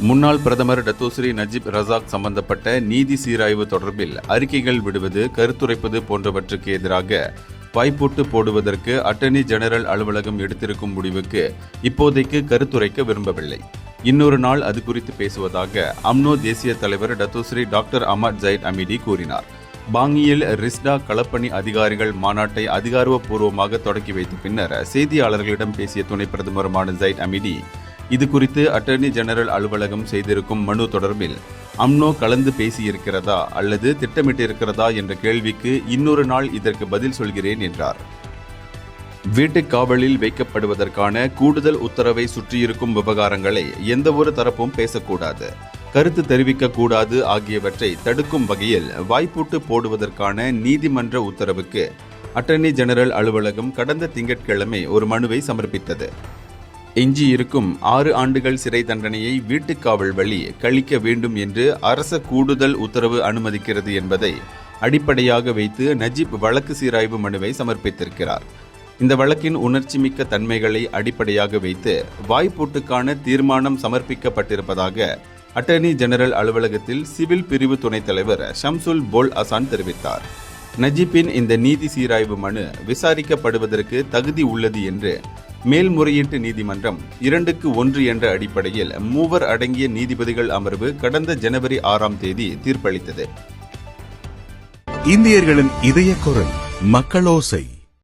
முன்னாள் பிரதமர் Datuk Seri Najib Razak சம்பந்தப்பட்ட நீதி சீராய்வு தொடர்பில் அறிக்கைகள் விடுவது, கருத்துரைப்பது போன்றவற்றுக்கு எதிராக வாய்ப்பூட்டு போடுவதற்கு அட்டர்னி ஜெனரல் அலுவலகம் எடுத்திருக்கும் முடிவுக்கு இப்போதைக்கு கருத்துரைக்க விரும்பவில்லை. இன்னொரு நாள் அது குறித்து பேசுவதாக அம்னோ தேசிய தலைவர் Datuk Seri doctor Ahmad Zahid Hamidi கூறினார். பாங்கியில் ரிஸ்டா களப்பணி அதிகாரிகள் மாநாட்டை அதிகாரப்பூர்வமாக தொடக்கி வைத்த பின்னர் செய்தியாளர்களிடம் பேசிய துணை பிரதமருமான ஜைட் அமீடி, இது குறித்து அட்டர்னி ஜெனரல் அலுவலகம் செய்திருக்கும் மனு தொடர்பில் அம்னோ கலந்து பேசியிருக்கிறதா அல்லது திட்டமிட்டிருக்கிறதா என்ற கேள்விக்கு இன்னொரு நாள் இதற்கு பதில் சொல்கிறேன் என்றார். வீட்டுக் காவலில் வைக்கப்படுவதற்கான கூடுதல் உத்தரவை சுற்றியிருக்கும் விவகாரங்களை எந்தவொரு தரப்பும் பேசக்கூடாது, கருத்து தெரிவிக்கக்கூடாது ஆகியவற்றை தடுக்கும் வகையில் வாய்ப்பூட்டு போடுவதற்கான நீதிமன்ற உத்தரவுக்கு அட்டர்னி ஜெனரல் அலுவலகம் கடந்த திங்கட்கிழமை ஒரு மனுவை சமர்ப்பித்தது. எஞ்சியிருக்கும் 6 ஆண்டுகள் சிறை தண்டனையை வீட்டுக்காவல் வழி கழிக்க வேண்டும் என்று அரச கூடுதல் உத்தரவு அனுமதிக்கிறது என்பதை அடிப்படையாக வைத்து நஜீப் வழக்கு சீராய்வு மனுவை சமர்ப்பித்திருக்கிறார். இந்த வழக்கின் உணர்ச்சிமிக்க தன்மைகளை அடிப்படையாக வைத்து வாய்ப்பூட்டுக்கான தீர்மானம் சமர்ப்பிக்கப்பட்டிருப்பதாக அட்டர்னி ஜெனரல் அலுவலகத்தில் சிவில் பிரிவு துணைத் தலைவர் ஷம்சுல் போல் அசான் தெரிவித்தார். நஜீப்பின் இந்த நீதி சீராய்வு மனு விசாரிக்கப்படுவதற்கு தகுதி உள்ளது என்று மேல்முறையீட்டு நீதிமன்றம் 2-1 என்ற அடிப்படையில் 3 அடங்கிய நீதிபதிகள் அமர்வு கடந்த ஜனவரி 6ஆம் தேதி தீர்ப்பளித்தது. இந்தியர்களின் இதய குரல் மக்களோசை.